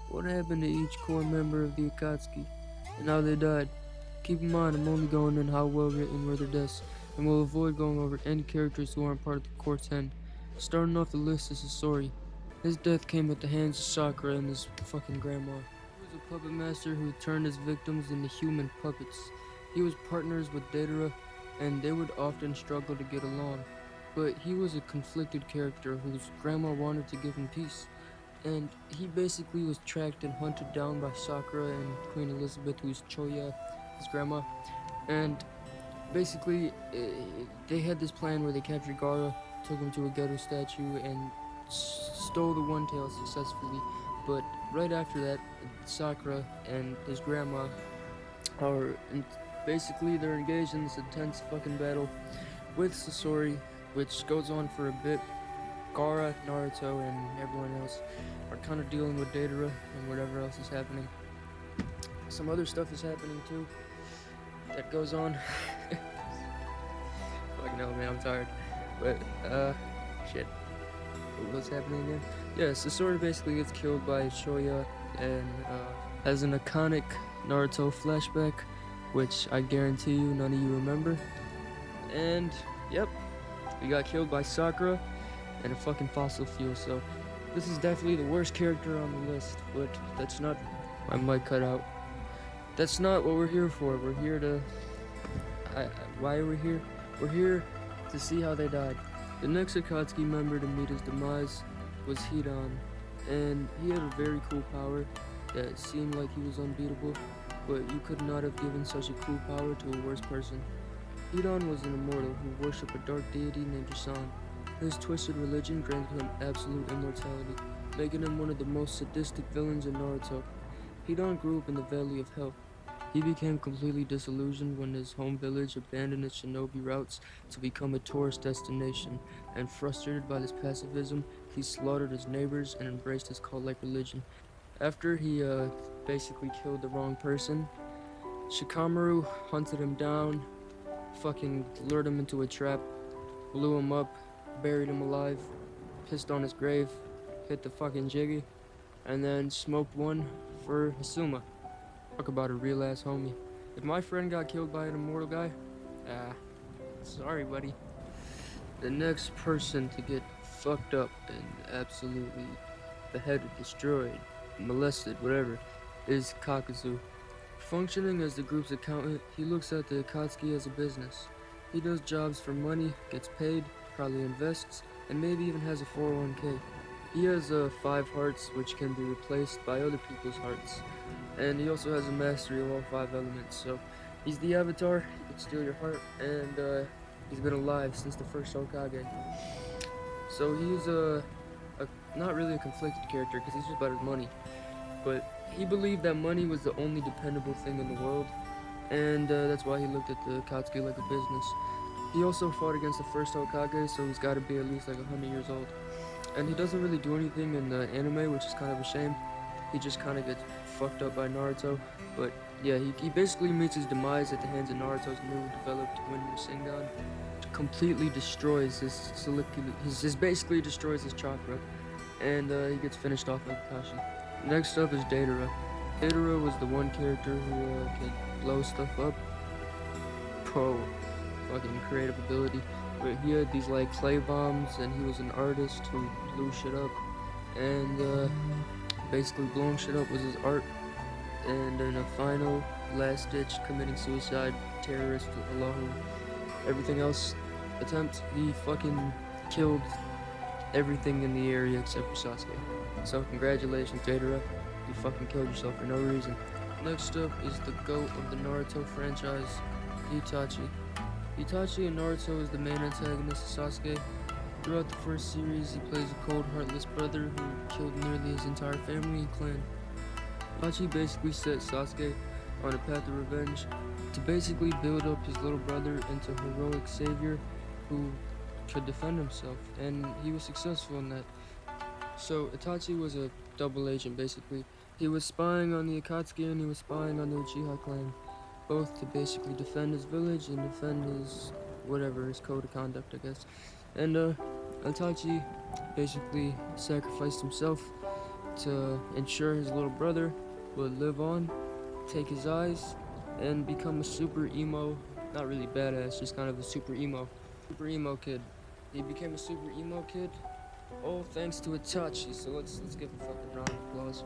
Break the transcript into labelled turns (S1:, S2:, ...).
S1: What happened to each core member of the Akatsuki, and how they died? Keep in mind, I'm only going in how well written were their deaths, and will avoid going over any characters who aren't part of the core 10. Starting off the list is Sasori. His death came at the hands of Sakura and his fucking grandma. He was a puppet master who turned his victims into human puppets. He was partners with Deidara, and they would often struggle to get along. But he was a conflicted character whose grandma wanted to give him peace. And he basically was tracked and hunted down by Sakura and Queen Elizabeth, who's Choya, his grandma. And basically, they had this plan where they captured Gaara, took him to a ghetto statue, and stole the One Tail successfully. But right after that, Sakura and his grandma are basically they're engaged in this intense fucking battle with Sasori, which goes on for a bit. Gaara, Naruto, and everyone else are kind of dealing with Deidara and whatever else is happening. Some other stuff is happening too that goes on. Fucking hell, man, I'm tired. But, shit. What's happening again? Yeah, Sasori basically gets killed by Shoya and, has an iconic Naruto flashback, which I guarantee you none of you remember. And, yep, we got killed by Sakura and a fucking fossil fuel, so this is definitely the worst character on the list, but that's not... I might cut out. That's not what we're here for. We're here to... why are we here? We're here to see how they died. The next Akatsuki member to meet his demise was Hidan, and he had a very cool power that seemed like he was unbeatable, but you could not have given such a cool power to a worse person. Hidan was an immortal who worshipped a dark deity named Jason. His twisted religion granted him absolute immortality, making him one of the most sadistic villains in Naruto. Hidan grew up in the Valley of Hell. He became completely disillusioned when his home village abandoned its shinobi routes to become a tourist destination, and frustrated by this pacifism, he slaughtered his neighbors and embraced his cult-like religion. After he basically killed the wrong person, Shikamaru hunted him down, fucking lured him into a trap, blew him up, buried him alive, pissed on his grave, hit the fucking jiggy, and then smoked one for Hasuma. Talk about a real ass homie. If my friend got killed by an immortal guy, sorry buddy. The next person to get fucked up and absolutely beheaded, destroyed, molested, whatever, is Kakuzu. Functioning as the group's accountant, he looks at the Akatsuki as a business. He does jobs for money, gets paid, probably invests, and maybe even has a 401k. He has 5 hearts, which can be replaced by other people's hearts. And he also has a mastery of all 5 elements, so he's the avatar, he can steal your heart, and he's been alive since the first Hokage. So he's not really a conflicted character, because he's just about his money. But he believed that money was the only dependable thing in the world, and that's why he looked at the Akatsuki like a business. He also fought against the first Hokage, so he's got to be at least like 100 years old. And he doesn't really do anything in the anime, which is kind of a shame. He just kind of gets fucked up by Naruto. But yeah, he basically meets his demise at the hands of Naruto's new developed Wind Rasengan. Completely destroys his basically destroys his chakra. And he gets finished off by Kakashi. Next up is Deidara. Deidara was the one character who can blow stuff up. Pro fucking creative ability. But he had these like clay bombs, and he was an artist who blew shit up. And basically blowing shit up was his art. And in a final, last ditch, committing suicide, terrorist, alone, everything else attempt, he fucking killed everything in the area except for Sasuke. So congratulations, Deidara. You fucking killed yourself for no reason. Next up is the GOAT of the Naruto franchise, Itachi. Itachi in Naruto is the main antagonist of Sasuke. Throughout the first series, he plays a cold, heartless brother who killed nearly his entire family and clan. Itachi basically set Sasuke on a path of revenge to basically build up his little brother into a heroic savior who could defend himself, and he was successful in that. So Itachi was a double agent basically. He was spying on the Akatsuki and he was spying on the Uchiha clan, both to basically defend his village and defend his whatever, his code of conduct, I guess. And Itachi basically sacrificed himself to ensure his little brother would live on, take his eyes, and become a super emo, not really badass, just kind of a super emo kid. He became a super emo kid, all thanks to Itachi. So let's give a fucking round of applause.